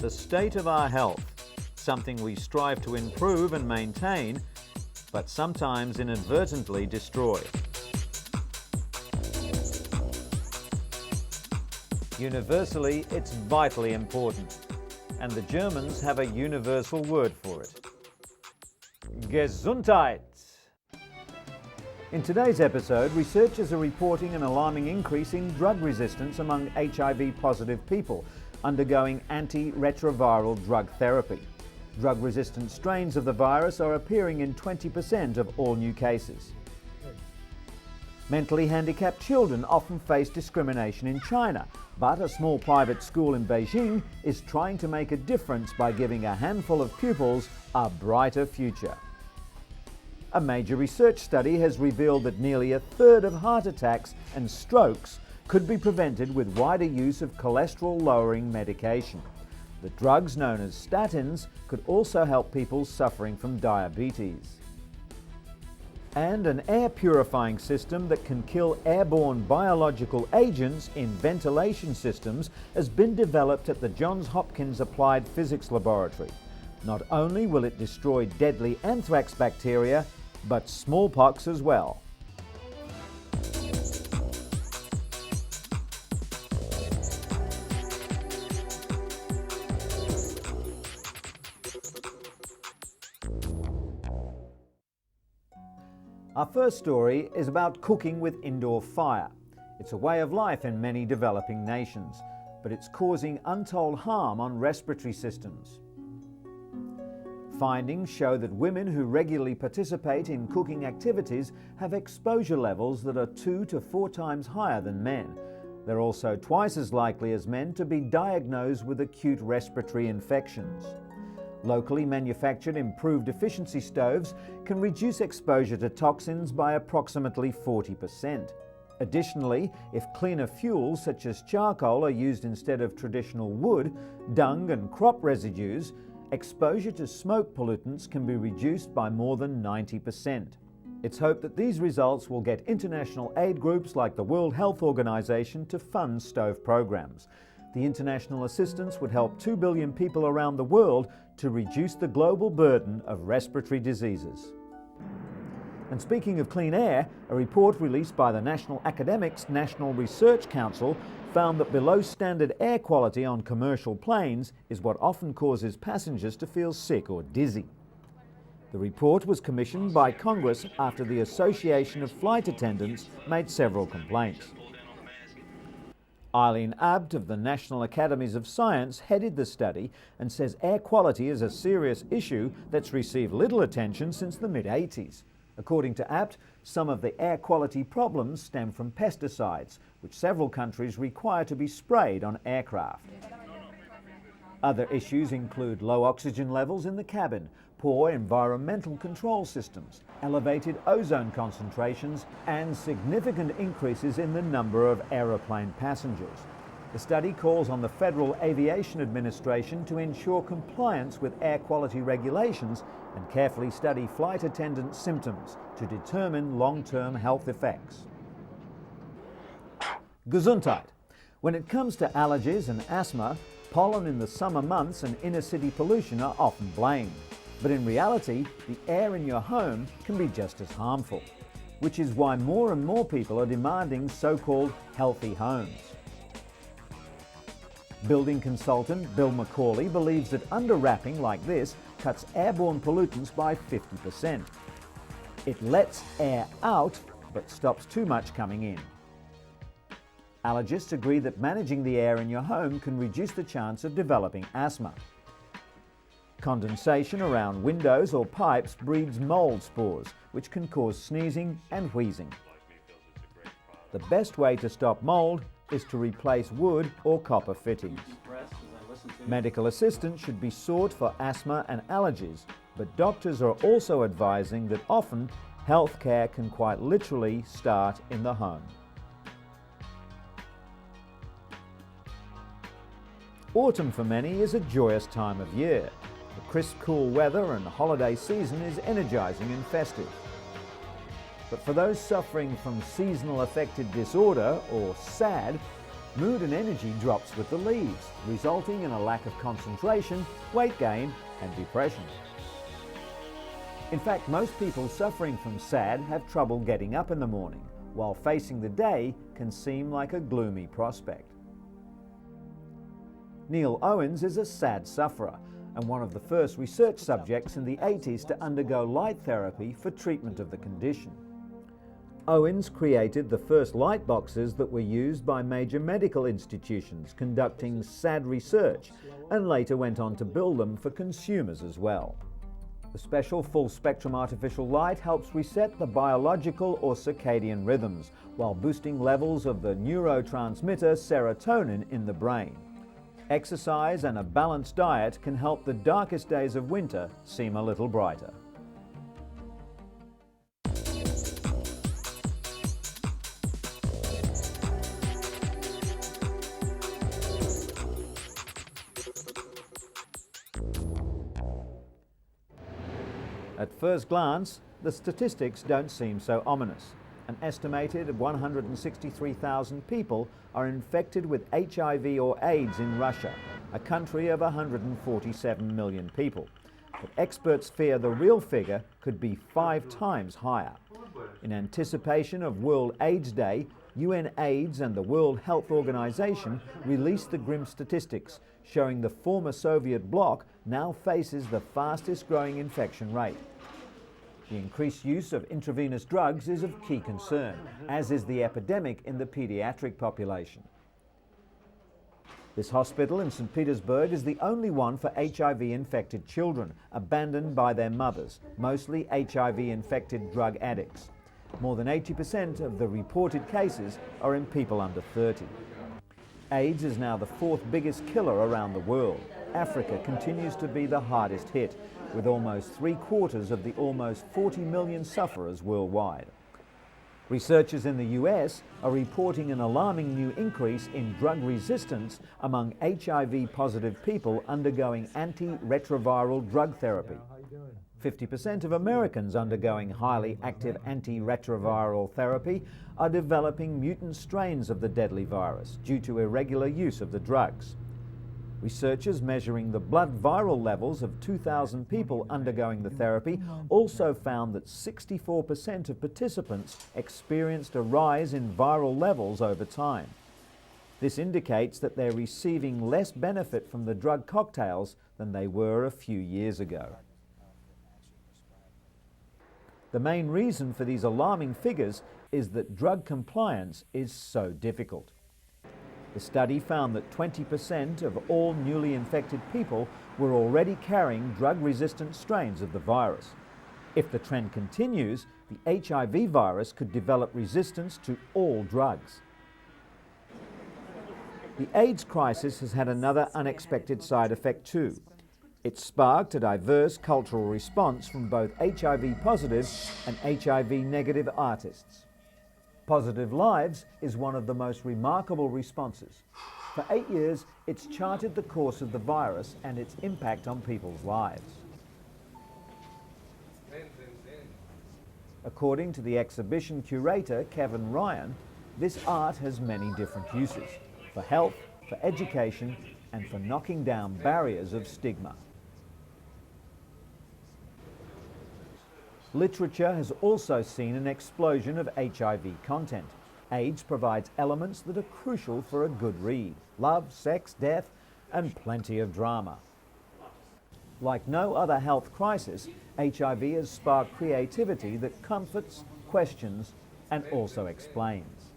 the state of our health, something we strive to improve and maintain, but sometimes inadvertently destroy. Universally, it's vitally important, and the Germans have a universal word for it. Gesundheit. In today's episode, researchers are reporting an alarming increase in drug resistance among HIV-positive people undergoing antiretroviral drug therapy. Drug-resistant strains of the virus are appearing in 20% of all new cases. Mentally handicapped children often face discrimination in China, but a small private school in Beijing is trying to make a difference by giving a handful of pupils a brighter future. A major research study has revealed that nearly a third of heart attacks and strokes could be prevented with wider use of cholesterol-lowering medication. The drugs known as statins could also help people suffering from diabetes. And an air purifying system that can kill airborne biological agents in ventilation systems has been developed at the Johns Hopkins Applied Physics Laboratory. Not only will it destroy deadly anthrax bacteria, but smallpox as well. Our first story is about cooking with indoor fire. It's a way of life in many developing nations, but it's causing untold harm on respiratory systems. Findings show that women who regularly participate in cooking activities have exposure levels that are 2 to 4 times higher than men. They're also twice as likely as men to be diagnosed with acute respiratory infections. Locally manufactured improved efficiency stoves can reduce exposure to toxins by approximately 40%. Additionally, if cleaner fuels such as charcoal are used instead of traditional wood, dung and crop residues, exposure to smoke pollutants can be reduced by more than 90%. It's hoped that these results will get international aid groups like the World Health Organization to fund stove programs. The international assistance would help 2 billion people around the world to reduce the global burden of respiratory diseases. And speaking of clean air, a report released by the National Academics National Research Council found that below standard air quality on commercial planes is what often causes passengers to feel sick or dizzy. The report was commissioned by Congress after the Association of Flight Attendants made several complaints. Eileen Abt of the National Academies of Science headed the study and says air quality is a serious issue that's received little attention since the mid-80s. According to Abt, some of the air quality problems stem from pesticides, which several countries require to be sprayed on aircraft. Other issues include low oxygen levels in the cabin, poor environmental control systems, elevated ozone concentrations, and significant increases in the number of aeroplane passengers. The study calls on the Federal Aviation Administration to ensure compliance with air quality regulations and carefully study flight attendant symptoms to determine long-term health effects. Gesundheit. When it comes to allergies and asthma, pollen in the summer months and inner-city pollution are often blamed. But in reality, the air in your home can be just as harmful, which is why more and more people are demanding so-called healthy homes. Building consultant Bill McCauley believes that under-wrapping like this cuts airborne pollutants by 50%. It lets air out, but stops too much coming in. Allergists agree that managing the air in your home can reduce the chance of developing asthma. Condensation around windows or pipes breeds mold spores, which can cause sneezing and wheezing. The best way to stop mold is to replace wood or copper fittings. Medical assistance should be sought for asthma and allergies, but doctors are also advising that often health care can quite literally start in the home. Autumn for many is a joyous time of year. The crisp, cool weather and holiday season is energizing and festive. But for those suffering from seasonal affective disorder, or SAD, Mood and energy drops with the leaves, resulting in a lack of concentration, weight gain and depression. In fact, most people suffering from SAD have trouble getting up in the morning, while facing the day can seem like a gloomy prospect. Neil Owens is a SAD sufferer and one of the first research subjects in the 80s to undergo light therapy for treatment of the condition. Owens created the first light boxes that were used by major medical institutions conducting SAD research, and later went on to build them for consumers as well. The special full-spectrum artificial light helps reset the biological or circadian rhythms while boosting levels of the neurotransmitter serotonin in the brain. Exercise and a balanced diet can help the darkest days of winter seem a little brighter. At first glance, the statistics don't seem so ominous. An estimated 163,000 people are infected with HIV or AIDS in Russia, a country of 147 million people. But experts fear the real figure could be 5 times higher. In anticipation of World AIDS Day, UN AIDS and the World Health Organization released the grim statistics, showing the former Soviet bloc now faces the fastest growing infection rate. The increased use of intravenous drugs is of key concern, as is the epidemic in the pediatric population. This hospital in St. Petersburg is the only one for HIV-infected children, abandoned by their mothers, mostly HIV-infected drug addicts. More than 80% of the reported cases are in people under 30. AIDS is now the 4th biggest killer around the world. Africa continues to be the hardest hit, with almost 3/4 of the almost 40 million sufferers worldwide. Researchers in the US are reporting an alarming new increase in drug resistance among HIV-positive people undergoing antiretroviral drug therapy. 50% of Americans undergoing highly active antiretroviral therapy are developing mutant strains of the deadly virus due to irregular use of the drugs. Researchers measuring the blood viral levels of 2,000 people undergoing the therapy also found that 64% of participants experienced a rise in viral levels over time. This indicates that they're receiving less benefit from the drug cocktails than they were a few years ago. The main reason for these alarming figures is that drug compliance is so difficult. The study found that 20% of all newly infected people were already carrying drug-resistant strains of the virus. If the trend continues, the HIV virus could develop resistance to all drugs. The AIDS crisis has had another unexpected side effect too. It sparked a diverse cultural response from both HIV-positive and HIV-negative artists. Positive Lives is one of the most remarkable responses. For 8 years, it's charted the course of the virus and its impact on people's lives. According to the exhibition curator, Kevin Ryan, this art has many different uses, for health, for education, and for knocking down barriers of stigma. Literature has also seen an explosion of HIV content. AIDS provides elements that are crucial for a good read: love, sex, death, and plenty of drama. Like no other health crisis, HIV has sparked creativity that comforts, questions, and also explains.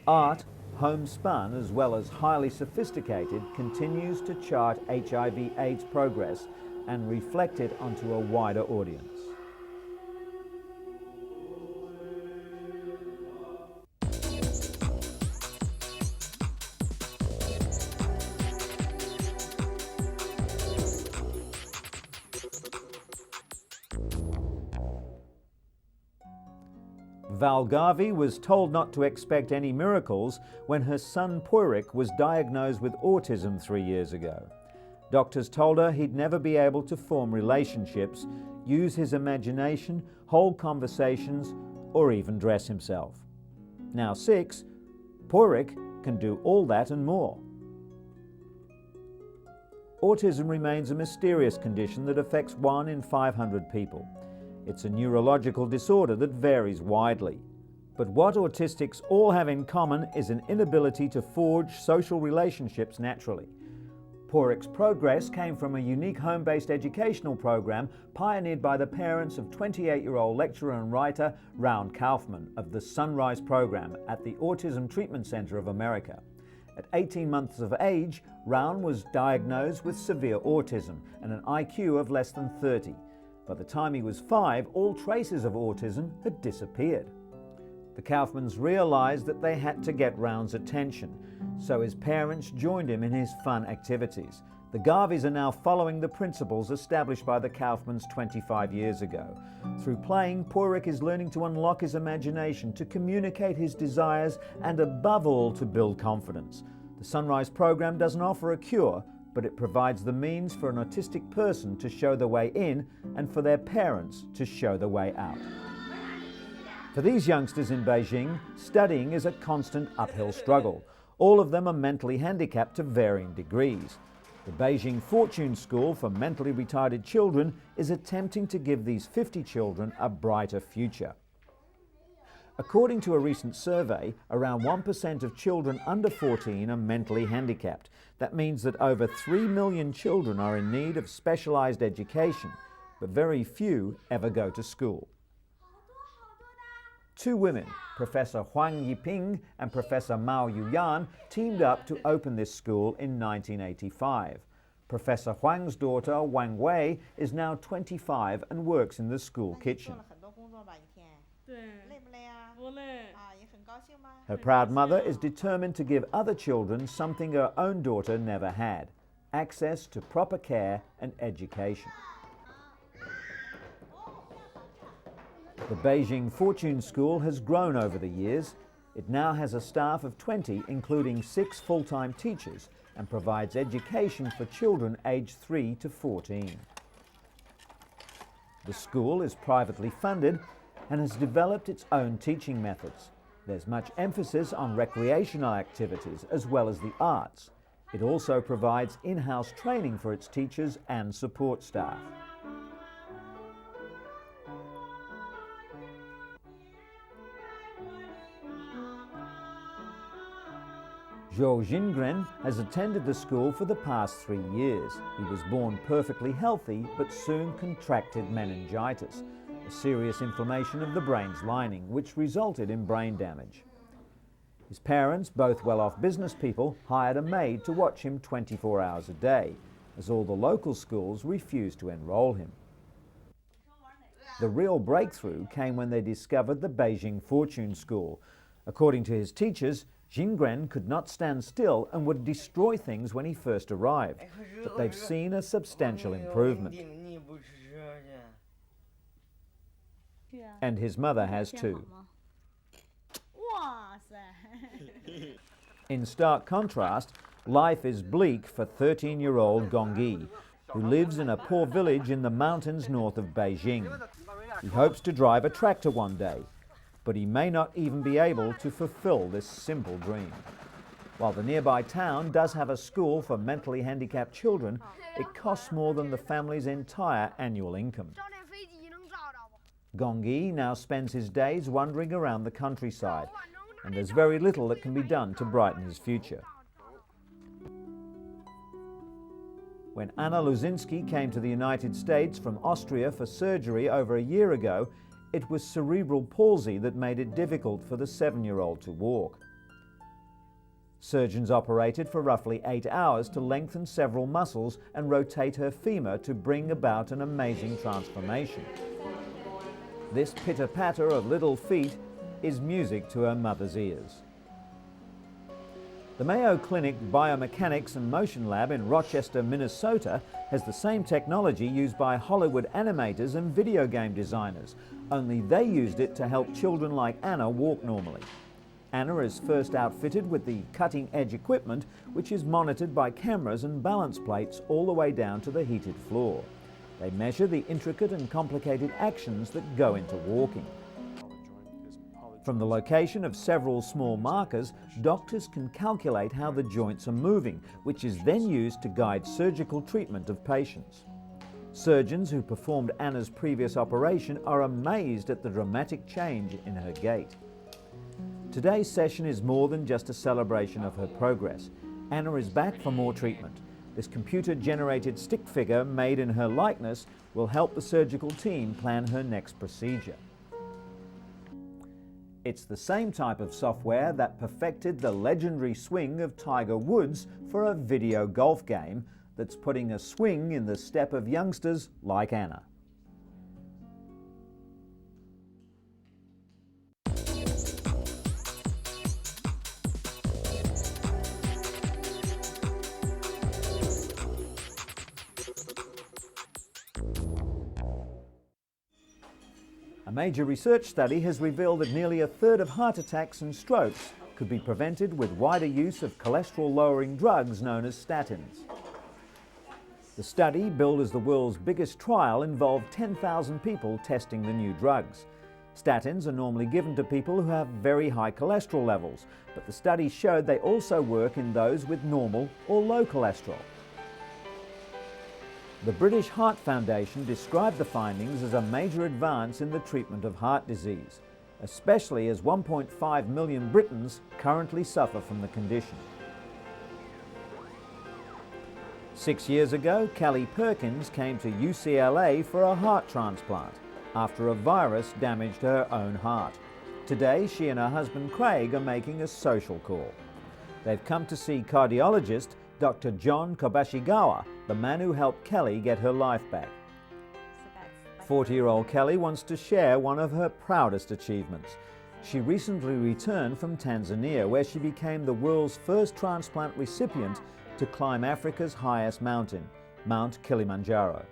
Art, homespun as well as highly sophisticated, continues to chart HIV/AIDS progress and reflect it onto a wider audience. Val Garvey was told not to expect any miracles when her son Poyrik was diagnosed with autism 3 years ago. Doctors told her he'd never be able to form relationships, use his imagination, hold conversations, or even dress himself. Now 6, Porik can do all that and more. Autism remains a mysterious condition that affects 1 in 500 people. It's a neurological disorder that varies widely. But what autistics all have in common is an inability to forge social relationships naturally. Porik's progress came from a unique home-based educational program pioneered by the parents of 28-year-old lecturer and writer Raun Kaufman of the Sunrise program at the Autism Treatment Center of America. At 18 months of age, Raun was diagnosed with severe autism and an IQ of less than 30. By the time he was 5, all traces of autism had disappeared. The Kaufmans realized that they had to get Raun's attention, so his parents joined him in his fun activities. The Garveys are now following the principles established by the Kaufmans 25 years ago. Through playing, Porik is learning to unlock his imagination, to communicate his desires, and above all, to build confidence. The Sunrise program doesn't offer a cure, but it provides the means for an autistic person to show the way in and for their parents to show the way out. For these youngsters in Beijing, studying is a constant uphill struggle. All of them are mentally handicapped to varying degrees. The Beijing Fortune School for Mentally Retarded Children is attempting to give these 50 children a brighter future. According to a recent survey, around 1% of children under 14 are mentally handicapped. That means that over 3 million children are in need of specialized education, but very few ever go to school. 2 women, Professor Huang Yiping and Professor Mao Yuyan, teamed up to open this school in 1985. Professor Huang's daughter, Wang Wei, is now 25 and works in the school kitchen. Her proud mother is determined to give other children something her own daughter never had: access to proper care and education. The Beijing Fortune School has grown over the years. It now has a staff of 20, including 6 full-time teachers, and provides education for children aged 3 to 14. The school is privately funded and has developed its own teaching methods. There's much emphasis on recreational activities as well as the arts. It also provides in-house training for its teachers and support staff. Zhou Jingren has attended the school for the past 3 years. He was born perfectly healthy, but soon contracted meningitis, a serious inflammation of the brain's lining, which resulted in brain damage. His parents, both well-off business people, hired a maid to watch him 24 hours a day, as all the local schools refused to enroll him. The real breakthrough came when they discovered the Beijing Fortune School. According to his teachers, Jingren could not stand still and would destroy things when he first arrived, but they've seen a substantial improvement. And his mother has too. In stark contrast, life is bleak for 13-year-old Gongyi, who lives in a poor village in the mountains north of Beijing. He hopes to drive a tractor one day, but he may not even be able to fulfill this simple dream. While the nearby town does have a school for mentally handicapped children, it costs more than the family's entire annual income. Gongyi now spends his days wandering around the countryside, and there's very little that can be done to brighten his future. When Anna Luzinski came to the United States from Austria for surgery over a year ago, it was cerebral palsy that made it difficult for the 7-year-old to walk. Surgeons operated for roughly 8 hours to lengthen several muscles and rotate her femur to bring about an amazing transformation. This pitter-patter of little feet is music to her mother's ears. The Mayo Clinic Biomechanics and Motion Lab in Rochester, Minnesota has the same technology used by Hollywood animators and video game designers, only they used it to help children like Anna walk normally. Anna is first outfitted with the cutting-edge equipment, which is monitored by cameras and balance plates all the way down to the heated floor. They measure the intricate and complicated actions that go into walking. From the location of several small markers, doctors can calculate how the joints are moving, which is then used to guide surgical treatment of patients. Surgeons who performed Anna's previous operation are amazed at the dramatic change in her gait. Today's session is more than just a celebration of her progress. Anna is back for more treatment. This computer-generated stick figure made in her likeness will help the surgical team plan her next procedure. It's the same type of software that perfected the legendary swing of Tiger Woods for a video golf game that's putting a swing in the step of youngsters like Anna. A major research study has revealed that nearly a third of heart attacks and strokes could be prevented with wider use of cholesterol-lowering drugs known as statins. The study, billed as the world's biggest trial, involved 10,000 people testing the new drugs. Statins are normally given to people who have very high cholesterol levels, but the study showed they also work in those with normal or low cholesterol. The British Heart Foundation described the findings as a major advance in the treatment of heart disease, especially as 1.5 million Britons currently suffer from the condition. 6 years ago, Kelly Perkins came to UCLA for a heart transplant after a virus damaged her own heart. Today, she and her husband Craig are making a social call. They've come to see cardiologist Dr. John Kobashigawa, the man who helped Kelly get her life back. 40-year-old Kelly wants to share one of her proudest achievements. She recently returned from Tanzania, where she became the world's first transplant recipient to climb Africa's highest mountain, Mount Kilimanjaro.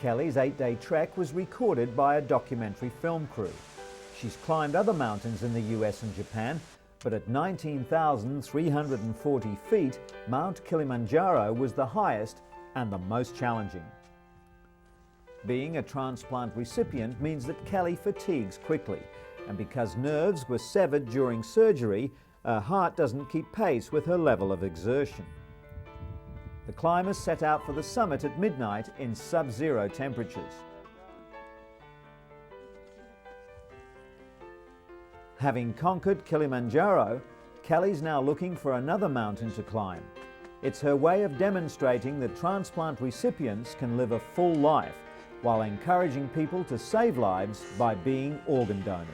Kelly's 8-day trek was recorded by a documentary film crew. She's climbed other mountains in the US and Japan, but at 19,340 feet, Mount Kilimanjaro was the highest and the most challenging. Being a transplant recipient means that Kelly fatigues quickly, and because nerves were severed during surgery, her heart doesn't keep pace with her level of exertion. The climbers set out for the summit at midnight in sub-zero temperatures. Having conquered Kilimanjaro, Kelly's now looking for another mountain to climb. It's her way of demonstrating that transplant recipients can live a full life while encouraging people to save lives by being organ donors.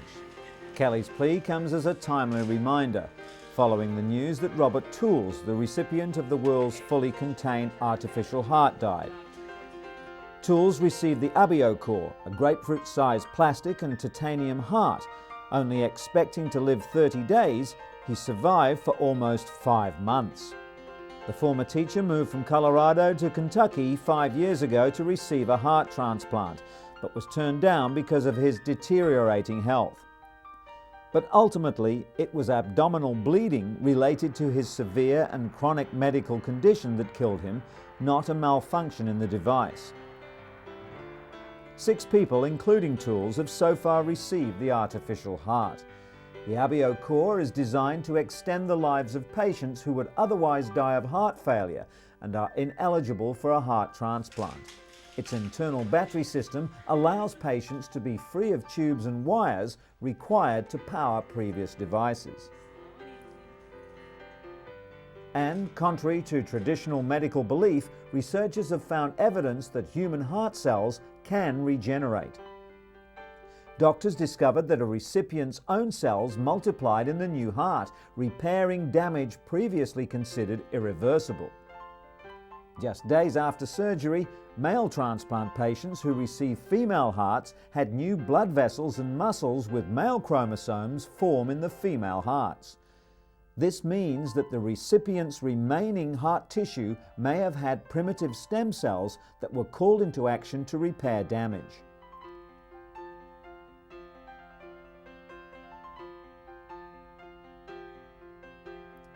Kelly's plea comes as a timely reminder, following the news that Robert Tools, the recipient of the world's fully contained artificial heart, died. Tools received the EP04, a grapefruit-sized plastic and titanium heart. Only expecting to live 30 days, he survived for almost 5 months. The former teacher moved from Colorado to Kentucky 5 years ago to receive a heart transplant, but was turned down because of his deteriorating health. But ultimately, it was abdominal bleeding related to his severe and chronic medical condition that killed him, not a malfunction in the device. 6 people, including Tools, have so far received the artificial heart. The EP04 is designed to extend the lives of patients who would otherwise die of heart failure and are ineligible for a heart transplant. Its internal battery system allows patients to be free of tubes and wires required to power previous devices. And, contrary to traditional medical belief, researchers have found evidence that human heart cells can regenerate. Doctors discovered that a recipient's own cells multiplied in the new heart, repairing damage previously considered irreversible. Just days after surgery, male transplant patients who received female hearts had new blood vessels and muscles with male chromosomes form in the female hearts. This means that the recipient's remaining heart tissue may have had primitive stem cells that were called into action to repair damage.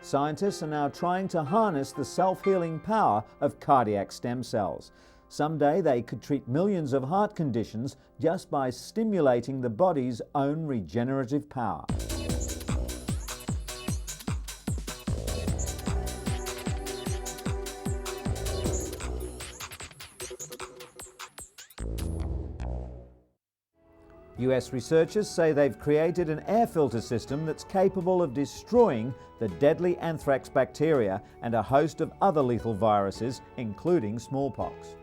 Scientists are now trying to harness the self-healing power of cardiac stem cells. Someday they could treat millions of heart conditions just by stimulating the body's own regenerative power. US researchers say they've created an air filter system that's capable of destroying the deadly anthrax bacteria and a host of other lethal viruses, including smallpox.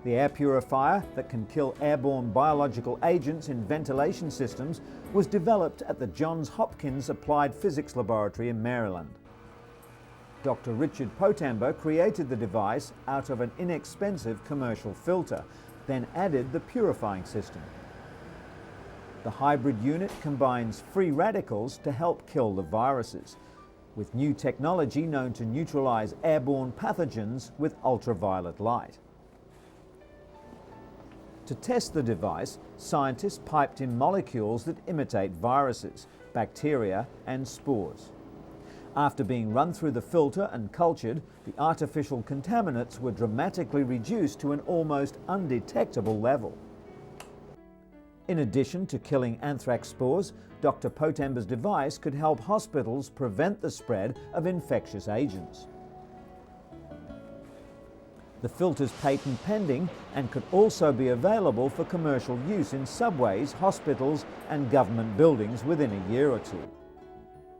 The air purifier that can kill airborne biological agents in ventilation systems was developed at the Johns Hopkins Applied Physics Laboratory in Maryland. Dr. Richard Potambo created the device out of an inexpensive commercial filter, then added the purifying system. The hybrid unit combines free radicals to help kill the viruses, with new technology known to neutralize airborne pathogens with ultraviolet light. To test the device, scientists piped in molecules that imitate viruses, bacteria and spores. After being run through the filter and cultured, the artificial contaminants were dramatically reduced to an almost undetectable level. In addition to killing anthrax spores, Dr. Potambo's device could help hospitals prevent the spread of infectious agents. The filter's patent pending and could also be available for commercial use in subways, hospitals and government buildings within a year or two.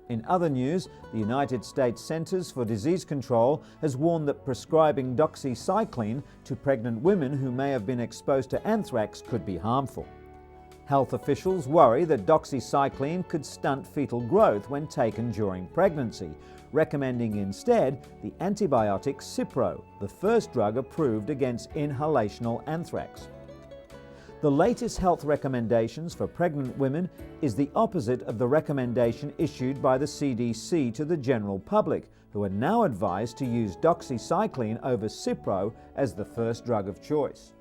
In other news, the United States Centers for Disease Control has warned that prescribing doxycycline to pregnant women who may have been exposed to anthrax could be harmful. Health officials worry that doxycycline could stunt fetal growth when taken during pregnancy, recommending instead the antibiotic Cipro, the first drug approved against inhalational anthrax. The latest health recommendations for pregnant women is the opposite of the recommendation issued by the CDC to the general public, who are now advised to use doxycycline over Cipro as the first drug of choice.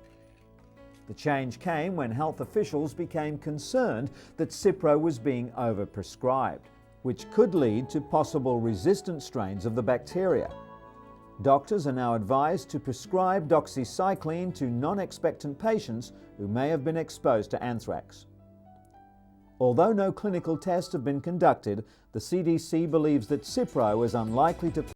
The change came when health officials became concerned that Cipro was being overprescribed, which could lead to possible resistant strains of the bacteria. Doctors are now advised to prescribe doxycycline to non-expectant patients who may have been exposed to anthrax. Although no clinical tests have been conducted, the CDC believes that Cipro is unlikely to